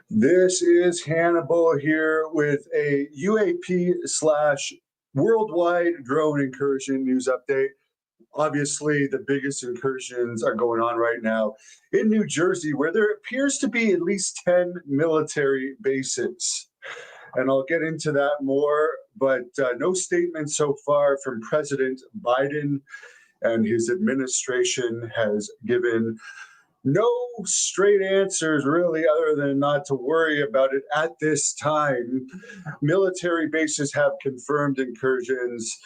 This is Hannibal here with a UAP slash worldwide drone incursion news update. Obviously, the biggest incursions are going on right now in New Jersey, where there appears to be at least 10 military bases. And I'll get into that more, but no statement so far from President Biden, and his administration has given no straight answers, really, other than not to worry about it at this time. Military bases have confirmed incursions.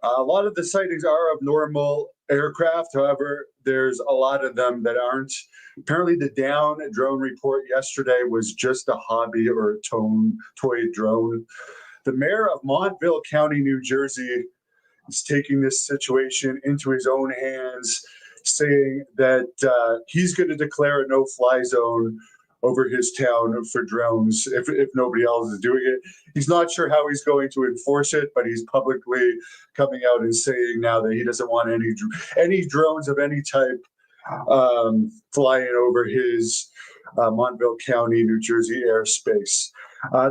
A lot of the sightings are of normal aircraft. However, there's a lot of them that aren't. Apparently, the down drone report yesterday was just a hobby or a toy drone. The mayor of Montville County, New Jersey, is taking this situation into his own hands, saying that he's going to declare a no-fly zone over his town for drones if nobody else is doing it. He's not sure how he's going to enforce it, but he's publicly coming out and saying now that he doesn't want any drones of any type flying over his Montville County, New Jersey airspace.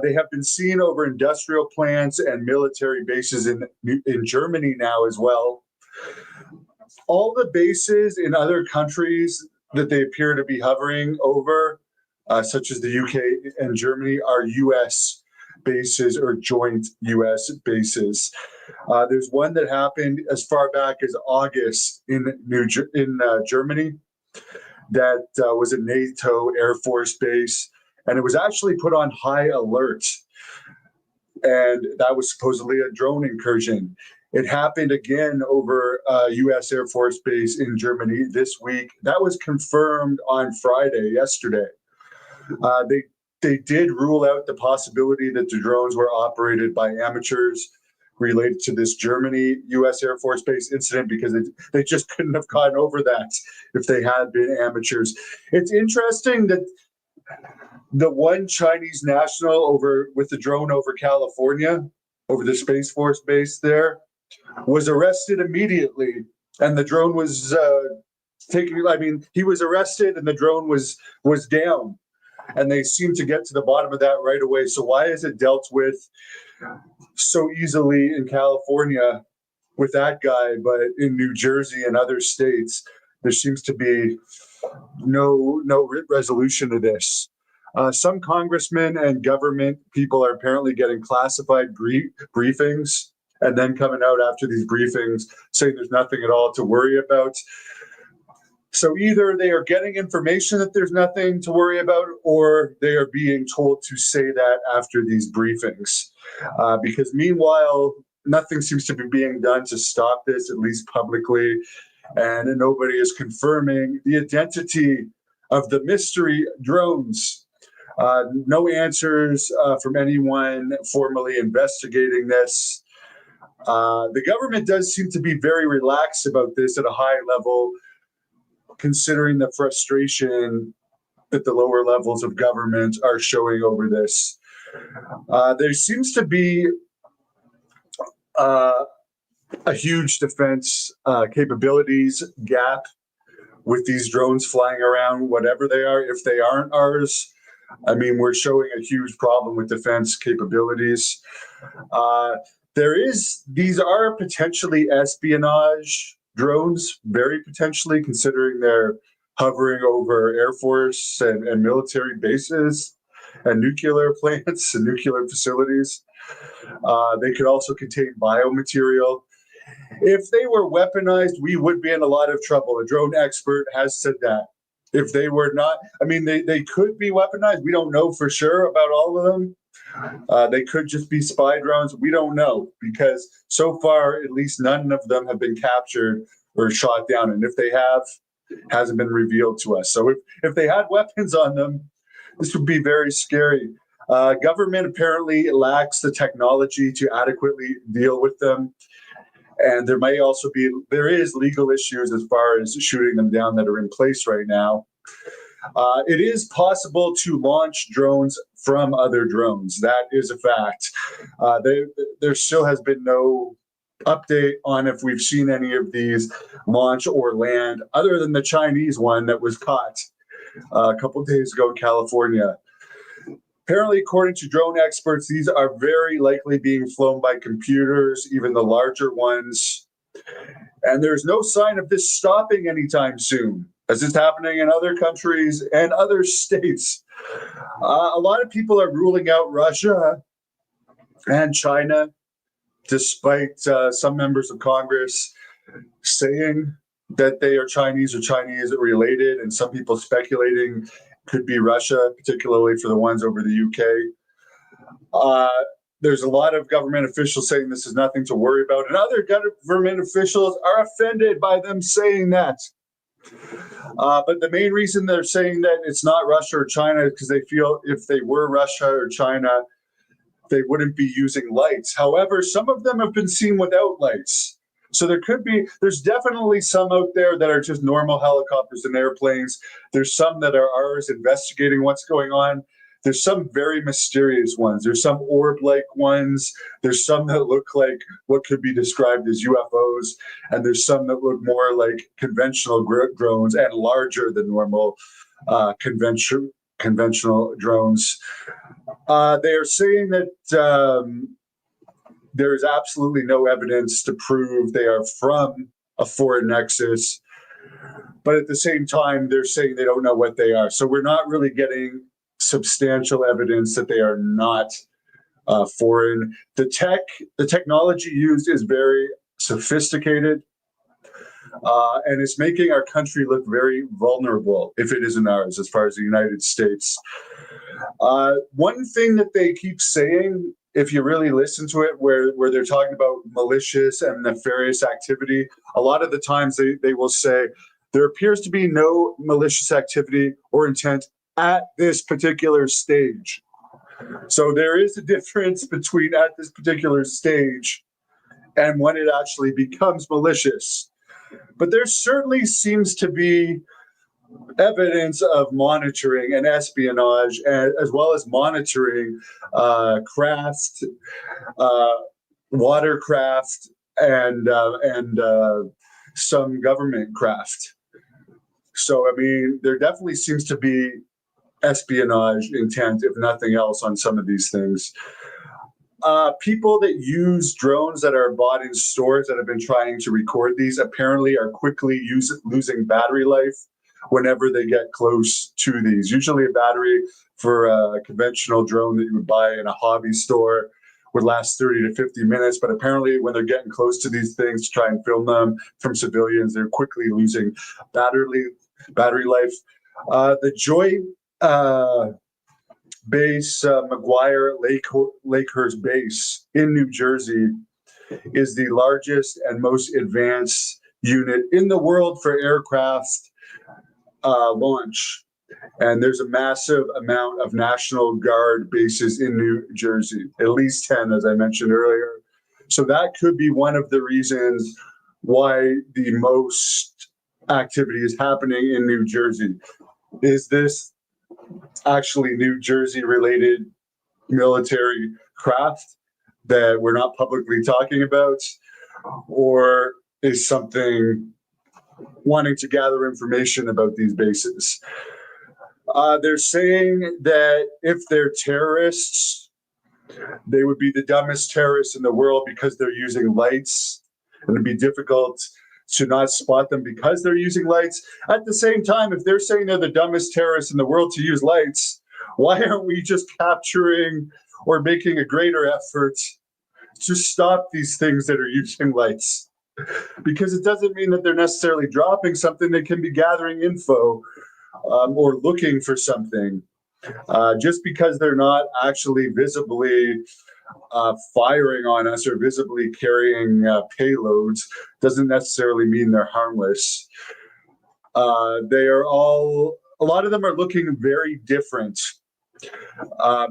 They have been seen over industrial plants and military bases in Germany now as well. All the bases in other countries that they appear to be hovering over, such as the UK and Germany, are U.S. bases or joint U.S. bases. There's one that happened as far back as August in Germany that was a NATO Air Force base, and it was actually put on high alert. And that was supposedly a drone incursion. It happened again over U.S. Air Force Base in Germany this week. That was confirmed on Friday, yesterday. They did rule out the possibility that the drones were operated by amateurs related to this Germany U.S. Air Force Base incident, because they just couldn't have gotten over that if they had been amateurs. It's interesting that the one Chinese national with the drone over California, over the Space Force base there, was arrested immediately, and the drone was he was arrested and the drone was down, and they seem to get to the bottom of that right away. So why is it dealt with so easily in California with that guy, but in New Jersey and other states, there seems to be no resolution to this? Some congressmen and government people are apparently getting classified briefings and then coming out after these briefings saying there's nothing at all to worry about. So either they are getting information that there's nothing to worry about, or they are being told to say that after these briefings. Because meanwhile, nothing seems to be being done to stop this, at least publicly, and nobody is confirming the identity of the mystery drones. No answers from anyone formally investigating this. The government does seem to be very relaxed about this at a high level, considering the frustration that the lower levels of government are showing over this. There seems to be a huge defense capabilities gap with these drones flying around, whatever they are. If they aren't ours, I mean, we're showing a huge problem with defense capabilities. These are potentially espionage drones, very potentially, considering they're hovering over Air Force and military bases and nuclear plants and nuclear facilities. They could also contain biomaterial. If they were weaponized, we would be in a lot of trouble. A drone expert has said that. If they were not, I mean, they could be weaponized. We don't know for sure about all of them. They could just be spy drones. We don't know, because so far, at least none of them have been captured or shot down. And if they have, it hasn't been revealed to us. So if they had weapons on them, this would be very scary. Government apparently lacks the technology to adequately deal with them. And there is legal issues as far as shooting them down that are in place right now. It is possible to launch drones from other drones. That is a fact. There still has been no update on if we've seen any of these launch or land, other than the Chinese one that was caught a couple of days ago in California. Apparently, according to drone experts, these are very likely being flown by computers, even the larger ones. And there's no sign of this stopping anytime soon, as it's happening in other countries and other states. A lot of people are ruling out Russia and China, despite some members of Congress saying that they are Chinese or Chinese related, and some people speculating could be Russia, particularly for the ones over the UK. There's a lot of government officials saying this is nothing to worry about, and other government officials are offended by them saying that. But the main reason they're saying that it's not Russia or China is because they feel if they were Russia or China, they wouldn't be using lights. However, some of them have been seen without lights. So there's definitely some out there that are just normal helicopters and airplanes. There's some that are ours investigating what's going on. There's some very mysterious ones. There's some orb-like ones. There's some that look like what could be described as UFOs. And there's some that look more like conventional drones and larger than normal conventional drones. They are saying that there is absolutely no evidence to prove they are from a foreign nexus. But at the same time, they're saying they don't know what they are. So we're not really getting substantial evidence that they are not foreign. The technology used is very sophisticated, and it's making our country look very vulnerable if it isn't ours, as far as the United States. One thing that they keep saying, if you really listen to it, where they're talking about malicious and nefarious activity, a lot of the times they will say, there appears to be no malicious activity or intent at this particular stage. So there is a difference between at this particular stage and when it actually becomes malicious. But there certainly seems to be evidence of monitoring and espionage, as well as monitoring craft, watercraft, and some government craft. So, I mean, there definitely seems to be espionage intent, if nothing else, on some of these things. People that use drones that are bought in stores that have been trying to record these apparently are quickly losing battery life whenever they get close to these. Usually a battery for a conventional drone that you would buy in a hobby store would last 30 to 50 minutes, but apparently when they're getting close to these things to try and film them from civilians, they're quickly losing battery life. The Joy base, McGuire Lakehurst base in New Jersey, is the largest and most advanced unit in the world for aircraft launch. And there's a massive amount of National Guard bases in New Jersey, at least 10, as I mentioned earlier. So that could be one of the reasons why the most activity is happening in New Jersey. Is this actually New Jersey related military craft that we're not publicly talking about, or is something wanting to gather information about these bases? They're saying that if they're terrorists, they would be the dumbest terrorists in the world because they're using lights, and it'd be difficult to not spot them because they're using lights. At the same time, if they're saying they're the dumbest terrorists in the world to use lights, why aren't we just capturing or making a greater effort to stop these things that are using lights? Because it doesn't mean that they're necessarily dropping something. They can be gathering info or looking for something. Just because they're not actually visibly firing on us or visibly carrying payloads doesn't necessarily mean they're harmless. They are all, a lot of them are looking very different.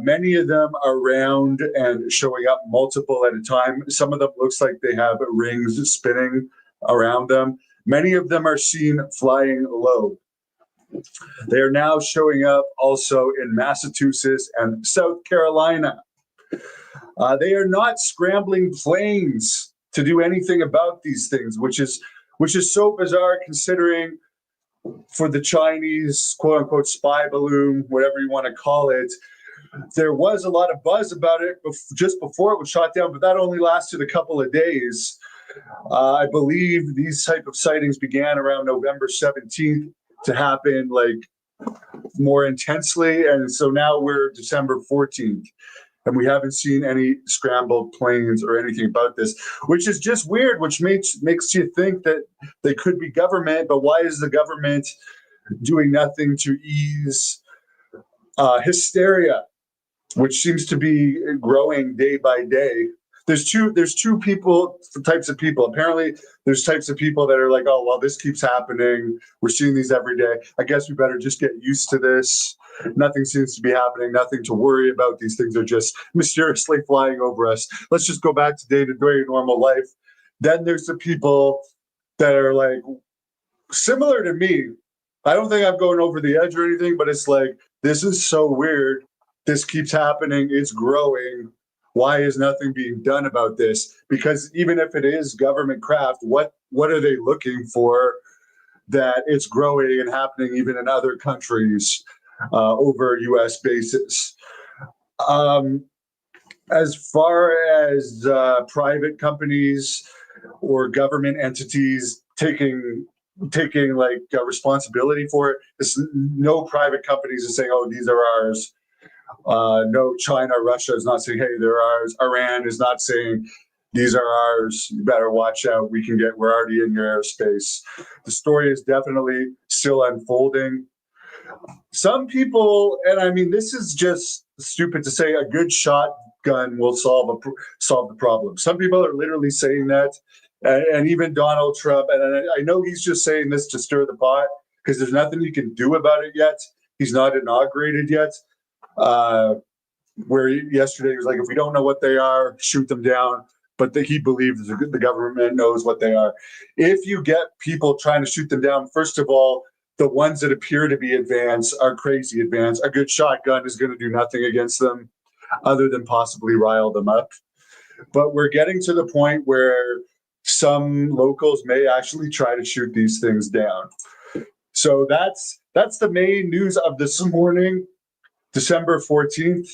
Many of them are round and showing up multiple at a time. Some of them looks like they have rings spinning around them. Many of them are seen flying low. They are now showing up also in Massachusetts and South Carolina. They are not scrambling planes to do anything about these things, which is so bizarre considering for the Chinese quote unquote spy balloon, whatever you want to call it, There was a lot of buzz about it just before it was shot down, but that only lasted a couple of days. I believe these type of sightings began around November 17th to happen like more intensely, and so now we're December 14th. And we haven't seen any scrambled planes or anything about this, which is just weird, which makes you think that they could be government, but why is the government doing nothing to ease hysteria, which seems to be growing day by day? There's two types of people. Apparently, there's types of people that are like, oh well, this keeps happening. We're seeing these every day. I guess we better just get used to this. Nothing seems to be happening. Nothing to worry about. These things are just mysteriously flying over us. Let's just go back to day-to-day normal life. Then there's the people that are like similar to me. I don't think I'm going over the edge or anything, but it's like, this is so weird. This keeps happening. It's growing. Why is nothing being done about this? Because even if it is government craft, what are they looking for that it's growing and happening even in other countries over U.S. bases? As far as private companies or government entities taking like responsibility for it, no private companies are saying, "Oh, these are ours." No, China, Russia is not saying, "Hey, they're ours." Iran is not saying, "These are ours. You better watch out. We're already in your airspace." The story is definitely still unfolding. Some people, and I mean, this is just stupid to say, a good shotgun will solve the problem. Some people are literally saying that, and even Donald Trump. And I know he's just saying this to stir the pot because there's nothing you can do about it yet. He's not inaugurated yet. Where yesterday he was like, if we don't know what they are, shoot them down. But he believes the government knows what they are. If you get people trying to shoot them down, first of all, the ones that appear to be advanced are crazy advanced. A good shotgun is going to do nothing against them other than possibly rile them up. But we're getting to the point where some locals may actually try to shoot these things down. So that's the main news of this morning, December 14th.